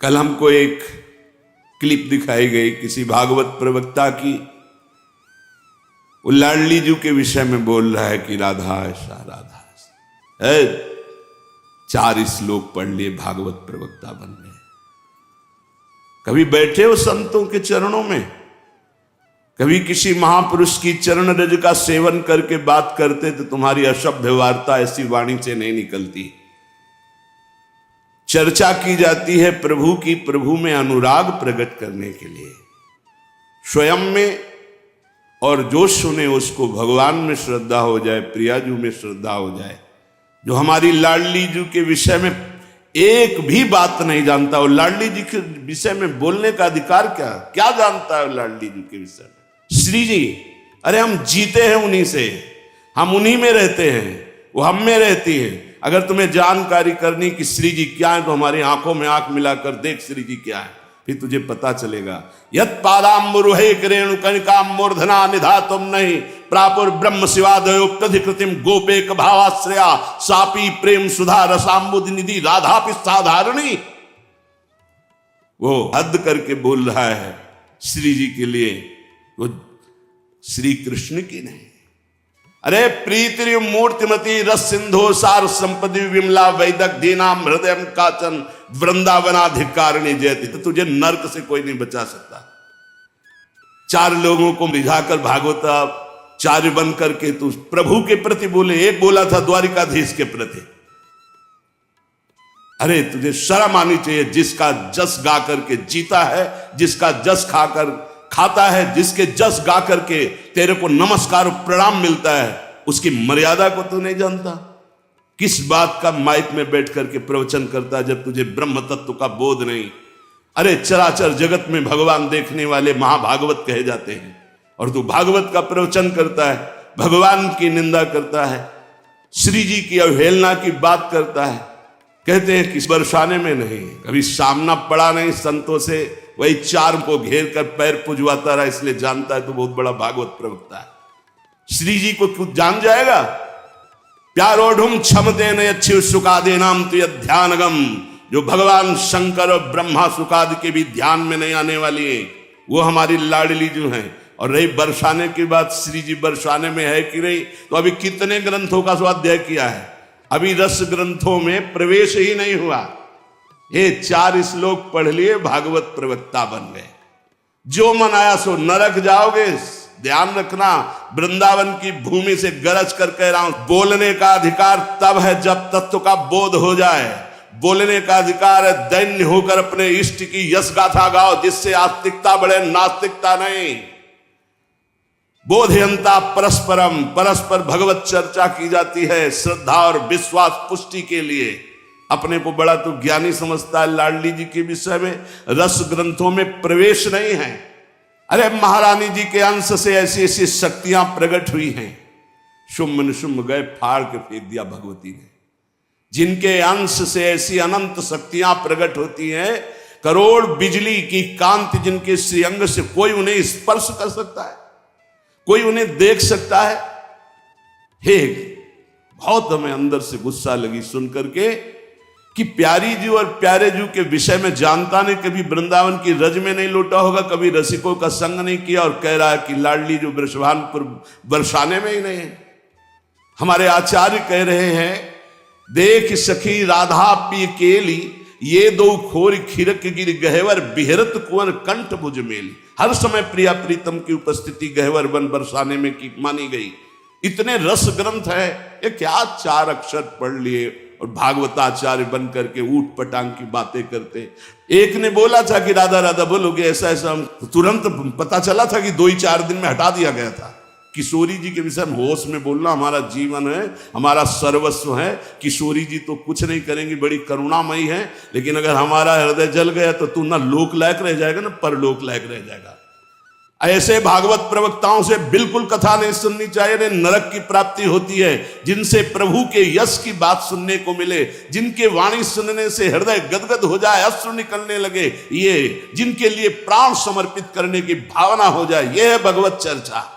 कल हमको एक क्लिप दिखाई गई किसी भागवत प्रवक्ता की, वो लाडली जी के विषय में बोल रहा है कि राधा ऐसा राधा ऐसा है। 4 श्लोक पढ़ लिए, भागवत प्रवक्ता बन गए। कभी बैठे हो संतों के चरणों में, कभी किसी महापुरुष की चरण रज का सेवन करके बात करते तो तुम्हारी असभ्य वार्ता ऐसी वाणी से नहीं निकलती। चर्चा की जाती है प्रभु की, प्रभु में अनुराग प्रकट करने के लिए स्वयं में, और जो सुने उसको भगवान में श्रद्धा हो जाए, प्रियाजू में श्रद्धा हो जाए। जो हमारी लाडली जी के विषय में एक भी बात नहीं जानता, वो लाडली जी के विषय में बोलने का अधिकार क्या जानता है लाडली जी के विषय में? श्री जी, अरे हम जीते हैं उन्हीं से, हम उन्हीं में रहते हैं, वो हम में रहती है। अगर तुम्हें जानकारी करनी कि श्री जी क्या है तो हमारी आंखों में आंख मिलाकर देख श्री जी क्या है, फिर तुझे पता चलेगा। यत पादाम्बुरुहे रेणुकनिकाम मूर्धना निधातुम नहीं प्रापुर ब्रह्म शिवादयो प्रधिकृतिम गोपेक भावाश्रया सापी प्रेम सुधा रसाम्बुद निधि राधापि साधारणी। वो हद करके बोल रहा है श्री जी के लिए, वो श्री कृष्ण की नहीं। अरे प्रीति मूर्तिमती रस सिंधो सार संपदि विमला वैदक दीनाम हृदय काचन वृंदावनाधिकारिणी जयति। तो तुझे नरक से कोई नहीं बचा सकता। 4 लोगों को रिझाकर भागवताचार्य बन करके तू प्रभु के प्रति बोले। एक बोला था द्वारिकाधीश के प्रति। अरे तुझे शर्म आनी चाहिए। जिसका जस गा करके जीता है, जिसका जस खाकर खाता है, जिसके जस गा करके तेरे को नमस्कार प्रणाम मिलता है, उसकी मर्यादा को तू नहीं जानता। किस बात का माइक में बैठ करके प्रवचन करता है जब तुझे ब्रह्म तत्व का बोध नहीं। अरे चराचर जगत में भगवान देखने वाले महाभागवत कहे जाते हैं, और तू भागवत का प्रवचन करता है, भगवान की निंदा करता है, श्री जी की अवहेलना की बात करता है। कहते हैं कि बरसाने में नहीं, कभी सामना पड़ा नहीं संतों से, वही 4 को घेर कर पैर पुजवाता रहा, इसलिए जानता है तो बहुत बड़ा भागवत प्रवक्ता है। श्री जी को कुछ जान जाएगा। प्यारोढ़ुम क्षमते न अच्छी सुखादे नाम तो ध्यानगम। जो भगवान शंकर और ब्रह्मा सुखादि के भी ध्यान में नहीं आने वाली है, वो हमारी लाडली जो है। और रही बरसाने की बात, श्री जी बरसाने में है कि नहीं, तो अभी कितने ग्रंथों का स्वाध्याय किया है, अभी रस ग्रंथों में प्रवेश ही नहीं हुआ। ये 4 श्लोक पढ़ लिए, भागवत प्रवक्ता बन गए। जो मन आया सो नरक जाओगे। ध्यान रखना, वृंदावन की भूमि से गरज कर कह रहा हूं, बोलने का अधिकार तब है जब तत्व का बोध हो जाए। बोलने का अधिकार है दैन्य होकर अपने इष्ट की यश गाथा गाओ, जिससे आस्तिकता बढ़े, नास्तिकता नहीं। बोधयंता परस्परम, परस्पर भगवत चर्चा की जाती है श्रद्धा और विश्वास पुष्टि के लिए। अपने को बड़ा तो ज्ञानी समझता है लाडली जी के विषय में, रस ग्रंथों में प्रवेश नहीं है। अरे महारानी जी के अंश से ऐसी ऐसी शक्तियां प्रकट हुई हैं, शुम्भ निशुम्भ गए फाड़ के फेंक दिया भगवती ने। जिनके अंश से ऐसी अनंत शक्तियां प्रकट होती हैं, करोड़ बिजली की कांति जिनके श्रीअंग से, कोई उन्हें स्पर्श कर सकता है, कोई उन्हें देख सकता है। हे, बहुत हमें अंदर से गुस्सा लगी सुन करके कि प्यारी जी और प्यारे जी के विषय में जानता नहीं, कभी वृंदावन की रज में नहीं लौटा होगा, कभी रसिकों का संग नहीं किया, और कह रहा है कि लाडली जो वृषभानपुर बरसाने में ही नहीं है। हमारे आचार्य कह रहे हैं, देख सखी राधा पी केली, ये 2 खोर खिरक गिर गहवर बिहरत कुंवर कंठ भुज मेली। हर समय प्रिया प्रीतम की उपस्थिति गहवर बन बरसाने में की मानी गई। इतने रस ग्रंथ है, ये क्या 4 अक्षर पढ़ लिए और भागवताचार्य बन करके ऊट पटांग की बातें करते। एक ने बोला था कि राधा राधा बोलोगे ऐसा ऐसा, तुरंत पता चला था कि 2 ही 4 दिन में हटा दिया गया था। किशोरी जी के विषय में होश में बोलना हमारा जीवन है, हमारा सर्वस्व है। किशोरी जी तो कुछ नहीं करेंगी, बड़ी करुणामयी है, लेकिन अगर हमारा हृदय जल गया तो तू ना लोक लायक रह जाएगा ना परलोक लायक रह जाएगा। ऐसे भागवत प्रवक्ताओं से बिल्कुल कथा नहीं सुननी चाहिए, नरक की प्राप्ति होती है। जिनसे प्रभु के यश की बात सुनने को मिले, जिनके वाणी सुनने से हृदय गदगद हो जाए, अश्रु निकलने लगे, ये जिनके लिए प्राण समर्पित करने की भावना हो जाए, यह है भगवत चर्चा।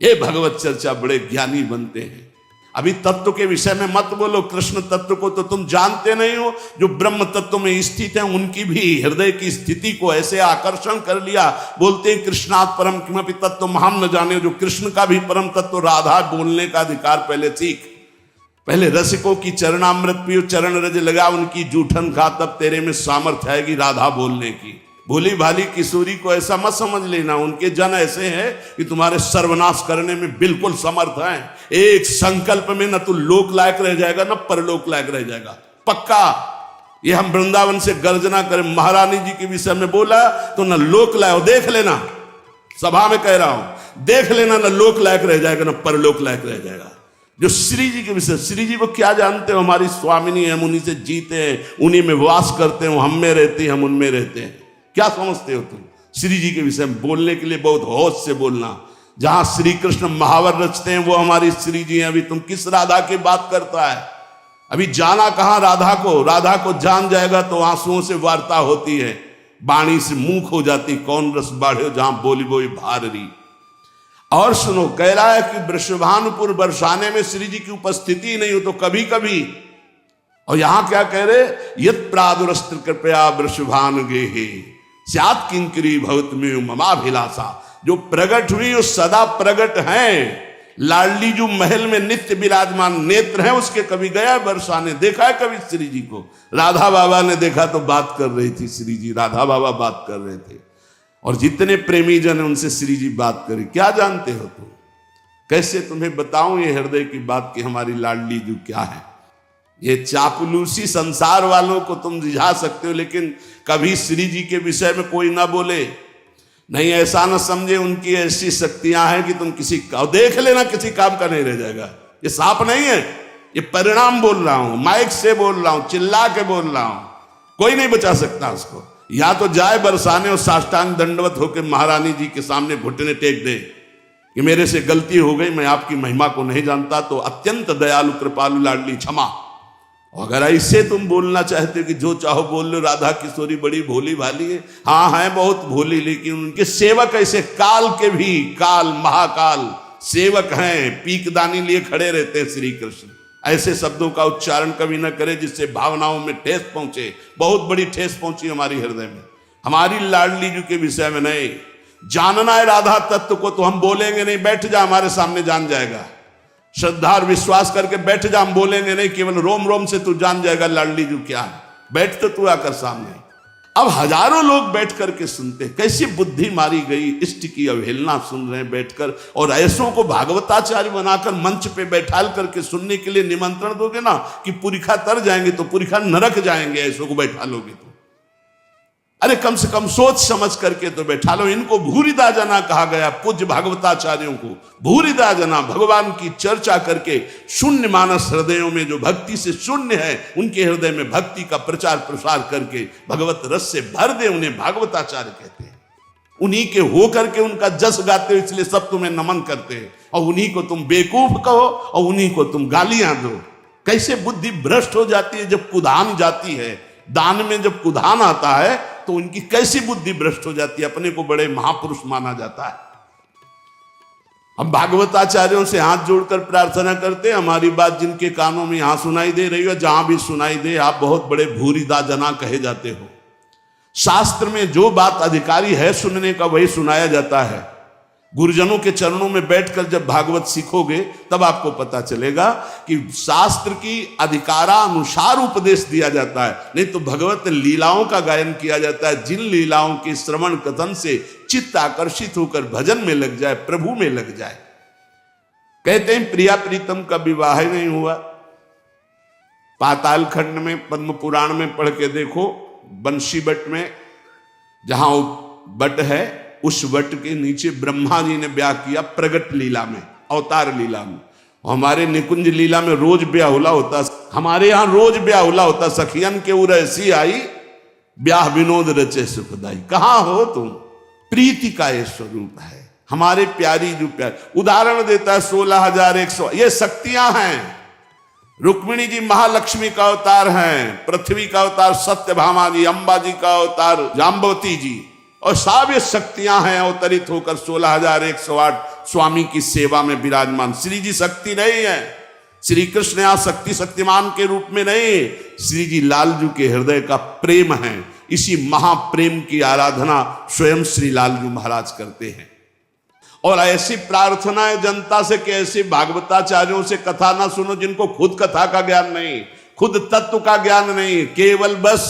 ये भगवत चर्चा बड़े ज्ञानी बनते हैं। अभी तत्व के विषय में मत बोलो, कृष्ण तत्व को तो तुम जानते नहीं हो। जो ब्रह्म तत्व में स्थित है उनकी भी हृदय की स्थिति को ऐसे आकर्षण कर लिया। बोलते हैं कृष्णात् परम किमपि तत्व हम न जाने। जो कृष्ण का भी परम तत्व राधा बोलने का अधिकार पहले सीख। पहले रसिकों की चरणामृत पियो, चरण रज लगा उनकी जूठन खा, तब तेरे में सामर्थ्य आएगी राधा बोलने की। भोली भाली किशोरी को ऐसा मत समझ लेना। उनके जन ऐसे हैं कि तुम्हारे सर्वनाश करने में बिल्कुल समर्थ हैं। एक संकल्प में न तो लोक लायक रह जाएगा न परलोक लायक रह जाएगा, पक्का। ये हम वृंदावन से गर्जना करें, महारानी जी के विषय में बोला तो न लोक लायक, देख लेना, सभा में कह रहा हूं, देख लेना, न लोक लायक रह जाएगा न परलोक लायक रह जाएगा। जो श्री जी के विषय, श्री जी को क्या जानते हो? हमारी स्वामिनी है, हम उन्हीं से जीते हैं, उन्हीं में वास करते हैं, हम में रहते हैं, हम उनमें रहते हैं। क्या समझते हो तुम? श्री जी के विषय में बोलने के लिए बहुत होश से बोलना। जहां श्री कृष्ण महावर रचते हैं वो हमारी श्री जी हैं। अभी तुम किस राधा की बात करता है? अभी जाना कहां राधा को? राधा को जान जाएगा तो आंसुओं से वार्ता होती है, बाणी से मूक हो जाती। कौन रस बाढ़े जहां बोली बोई भारी। और सुनो, कह रहा है कि वृषभानुपुर बरसाने में श्री जी की उपस्थिति नहीं हो तो कभी कभी। और यहां क्या कह रहे? यत प्रादुरस्त्र कृपया वृषभानु गेहे स्यात् किंकरी भवत में ममाभिलाषा। जो प्रगट हुई वो सदा प्रगट हैं। लाडली जो महल में नित्य विराजमान नेत्र हैं उसके कभी गया बरसाने, देखा है कभी श्री जी को? राधा बाबा ने देखा तो बात कर रही थी श्री जी, राधा बाबा बात कर रहे थे। और जितने प्रेमी जन है उनसे श्री जी बात करे। क्या जानते हो तुम? कैसे तुम्हें बताऊं ये हृदय की बात कि हमारी लाडली जो क्या है? ये चापलूसी संसार वालों को तुम रिझा सकते हो, लेकिन कभी श्री जी के विषय में कोई ना बोले। नहीं, ऐसा ना समझे उनकी ऐसी शक्तियां हैं कि तुम किसी का देख लेना, किसी काम का नहीं रह जाएगा। ये साप नहीं है, ये परिणाम बोल रहा हूं, माइक से बोल रहा हूं, चिल्ला के बोल रहा हूं। कोई नहीं बचा सकता उसको। या तो जाए बरसाने और साष्टांग दंडवत होकर महारानी जी के सामने घुटने टेक दे कि मेरे से गलती हो गई, मैं आपकी महिमा को नहीं जानता, तो अत्यंत दयालु कृपालु लाडली क्षमा। अगर ऐसे तुम बोलना चाहते हो कि जो चाहो बोल लो, राधा किशोरी बड़ी भोली भाली है, हाँ है बहुत भोली, लेकिन उनके सेवक ऐसे काल के भी काल महाकाल सेवक हैं, पीकदानी लिए खड़े रहते हैं श्री कृष्ण। ऐसे शब्दों का उच्चारण कभी न करे जिससे भावनाओं में ठेस पहुंचे। बहुत बड़ी ठेस पहुंची हमारी हृदय में। हमारी लाडली जी के विषय में नहीं जानना है राधा तत्व को तो हम बोलेंगे नहीं, बैठ जा हमारे सामने जान जाएगा। श्रद्धा और विश्वास करके बैठ जा, हम बोलेंगे नहीं, केवल रोम रोम से तू जान जाएगा लाडली जी क्या है। बैठ तो तू आकर सामने। अब हजारों लोग बैठ करके सुनते, कैसी बुद्धि मारी गई, इष्ट की अवहेलना सुन रहे हैं बैठकर। और ऐसों को भागवताचार्य बनाकर मंच पे बैठाल करके सुनने के लिए निमंत्रण दोगे ना कि पुरिखा तर जाएंगे तो पुरिखा नरक जाएंगे, ऐसों को बैठा लोगे तो। अरे कम से कम सोच समझ करके तो बैठा लो। इनको भूरिदा जना कहा गया, पूज्य भागवताचार्यों को भूरिदा जना। भगवान की चर्चा करके शून्य मानस हृदयों में जो भक्ति से शून्य है उनके हृदय में भक्ति का प्रचार प्रसार करके भगवत रस से भर दे, उन्हें भागवताचार्य कहते हैं। उन्हीं के हो करके उनका जस गाते हो, इसलिए सब तुम्हें नमन करते हैं। और उन्हीं को तुम बेवकूफ कहो और उन्हीं को तुम गालियां दो। कैसे बुद्धि भ्रष्ट हो जाती है जब कुधान जाती है। दान में जब कुधान आता है तो उनकी कैसी बुद्धि भ्रष्ट हो जाती है। अपने को बड़े महापुरुष माना जाता है। हम भागवताचार्यों से हाथ जोड़कर प्रार्थना करते हैं, हमारी बात जिनके कानों में यहां सुनाई दे रही हो, जहां भी सुनाई दे, आप बहुत बड़े भूरिदा जना कहे जाते हो। शास्त्र में जो बात अधिकारी है सुनने का वही सुनाया जाता है। गुरुजनों के चरणों में बैठकर जब भागवत सीखोगे तब आपको पता चलेगा कि शास्त्र की अधिकारानुसार उपदेश दिया जाता है, नहीं तो भगवत लीलाओं का गायन किया जाता है। जिन लीलाओं के श्रवण कथन से चित्त आकर्षित होकर भजन में लग जाए, प्रभु में लग जाए। कहते हैं प्रिया प्रीतम का विवाह नहीं हुआ। पाताल खंड में पद्म पुराण में पढ़ के देखो, बंशी बट में जहां बट है उस वट के नीचे ब्रह्मा जी ने ब्याह किया प्रगट लीला में, अवतार लीला में। हमारे निकुंज लीला में रोज ब्याहुला होता, हमारे यहां रोज ब्याहुला होता। सखियन के उर ऐसी आई ब्याह विनोद रचे सुखदाई। कहां हो तुम? प्रीति का ये स्वरूप है हमारे प्यारी जो प्यार। उदाहरण देता है 16,100 ये शक्तियां हैं। रुक्मिणी जी महालक्ष्मी का अवतार हैं, पृथ्वी का अवतार सत्यभामा जी, अंबा जी का अवतार जाम्बवती जी, और सब ये शक्तियां हैं अवतरित होकर 16,108 स्वामी की सेवा में विराजमान। श्री जी शक्ति नहीं है, श्री कृष्ण यहाँ शक्ति शक्तिमान के रूप में नहीं, श्री जी लालजू के हृदय का प्रेम है। इसी महाप्रेम की आराधना स्वयं श्री लालजू महाराज करते हैं। और ऐसी प्रार्थना है जनता से कि ऐसे भागवताचार्यों से कथा ना सुनो जिनको खुद कथा का ज्ञान नहीं, खुद तत्व का ज्ञान नहीं, केवल बस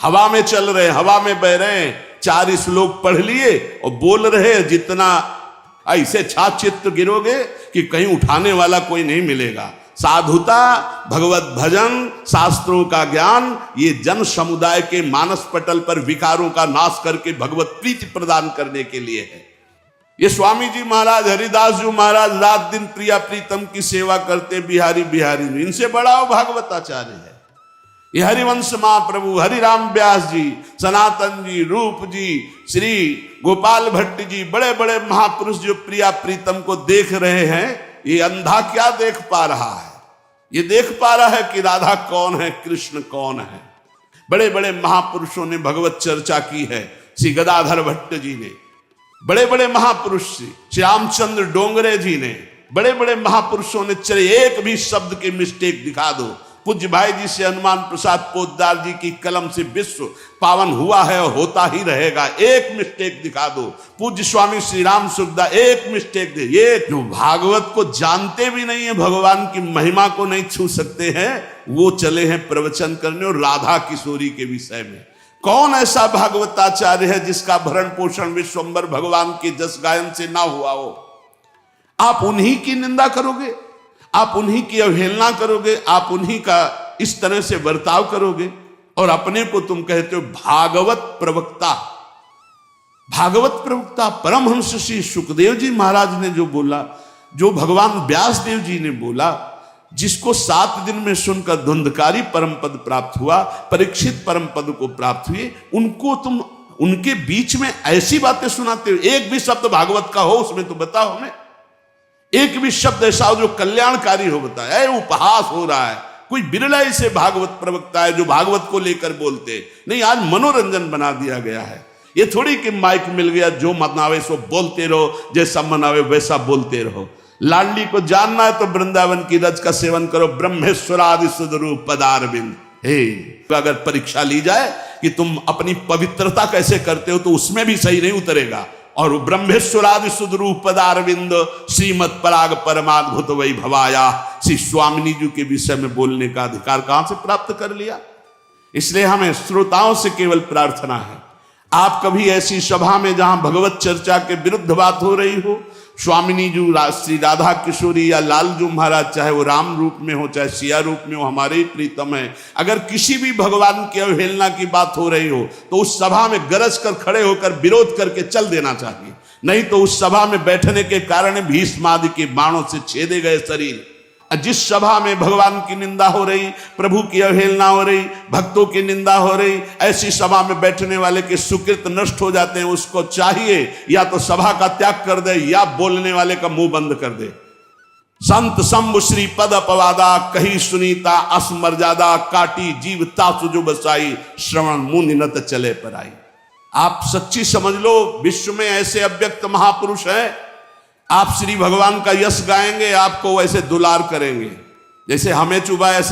हवा में चल रहे, हवा में बह रहे हैं, 4 श्लोक पढ़ लिए और बोल रहे, जितना ऐसे छाचित्त गिरोगे कि कहीं उठाने वाला कोई नहीं मिलेगा। साधुता, भगवत भजन, शास्त्रों का ज्ञान, ये जन समुदाय के मानस पटल पर विकारों का नाश करके भगवत प्रीति प्रदान करने के लिए है। ये स्वामी जी महाराज, हरिदास जी महाराज रात दिन प्रिया प्रीतम की सेवा करते, बिहारी बिहारी, इनसे बड़ा वो भागवताचार्य है। ये हरिवंश महाप्रभु, हरिराम व्यास जी, सनातन जी, रूप जी, श्री गोपाल भट्ट जी, बड़े बड़े महापुरुष जो प्रिया प्रीतम को देख रहे हैं, ये अंधा क्या देख पा रहा है? ये देख पा रहा है कि राधा कौन है, कृष्ण कौन है। बड़े बड़े महापुरुषों ने भगवत चर्चा की है। श्री गदाधर भट्ट जी ने, बड़े बड़े महापुरुष श्री रामचंद्र डोंगरे जी ने, बड़े बड़े महापुरुषों ने, चले एक भी शब्द की मिस्टेक दिखा दो। पूज्य भाई जी से हनुमान प्रसाद पोद्दार जी की कलम से विश्व पावन हुआ है और होता ही रहेगा, एक मिस्टेक दिखा दो। पूज्य स्वामी श्री राम सुखदा एक मिस्टेक दे। ये जो भागवत को जानते भी नहीं है, भगवान की महिमा को नहीं छू सकते हैं, वो चले हैं प्रवचन करने और राधा किशोरी के विषय में। कौन ऐसा भागवताचार्य है जिसका भरण पोषण विश्वंबर भगवान के जस गायन से ना हुआ हो? आप उन्हीं की निंदा करोगे, आप उन्हीं की अवहेलना करोगे, आप उन्हीं का इस तरह से बर्ताव करोगे और अपने को तुम कहते हो भागवत प्रवक्ता। भागवत प्रवक्ता परमहंस श्री सुखदेव जी महाराज ने जो बोला, जो भगवान व्यास देव जी ने बोला, जिसको 7 दिन में सुनकर धुंधकारी परम पद प्राप्त हुआ, परीक्षित परम पद को प्राप्त हुए, उनको तुम उनके बीच में ऐसी बातें सुनाते हो। एक भी शब्द भागवत का हो उसमें तो बताओ हमें, एक भी शब्द ऐसा हो जो कल्याणकारी हो, बताया। उपहास हो रहा है, कोई बिरला से भागवत प्रवक्ता है जो भागवत को लेकर बोलते नहीं। आज मनोरंजन बना दिया गया है। ये थोड़ी कि माइक मिल गया, जो मनावे सो बोलते रहो, जैसा मनावे वैसा बोलते रहो। लाडली को जानना है तो वृंदावन की रज का सेवन करो, ब्रह्मेश्वरादि सुदरूप पदारविंद। अगर परीक्षा ली जाए कि तुम अपनी पवित्रता कैसे करते हो तो उसमें भी सही नहीं उतरेगा। और ब्रह्मेश्वरादि सुदरूप पदारविंद श्रीमद पराग परमाद्भुत वै भवाया, श्री स्वामिनी जी के विषय में बोलने का अधिकार कहां से प्राप्त कर लिया? इसलिए हमें श्रोताओं से केवल प्रार्थना है, आप कभी ऐसी सभा में जहां भगवत चर्चा के विरुद्ध बात हो रही हो, स्वामिनी जी, श्री राधा किशोरी या लालजू महाराज, चाहे वो राम रूप में हो चाहे सिया रूप में हो, हमारे ही प्रीतम है, अगर किसी भी भगवान की अवहेलना की बात हो रही हो तो उस सभा में गरज कर खड़े होकर विरोध करके चल देना चाहिए। नहीं तो उस सभा में बैठने के कारण भीष्म आदि के बाणों से छेदे गए शरीर, जिस सभा में भगवान की निंदा हो रही, प्रभु की अवहेलना हो रही, भक्तों की निंदा हो रही, ऐसी सभा में बैठने वाले के सुकृत नष्ट हो जाते हैं। उसको चाहिए या तो सभा का त्याग कर दे या बोलने वाले का मुंह बंद कर दे। संत शंभु श्री पद अपवादा, कही सुनीता असमर्यादा, काटी जीव तासु जो बसाई, श्रवण मुंह निनत चले पर आई। आप सच्ची समझ लो, विश्व में ऐसे अव्यक्त महापुरुष हैं, आप श्री भगवान का यश गाएंगे, आपको वैसे दुलार करेंगे, जैसे हमें चुबा ऐसे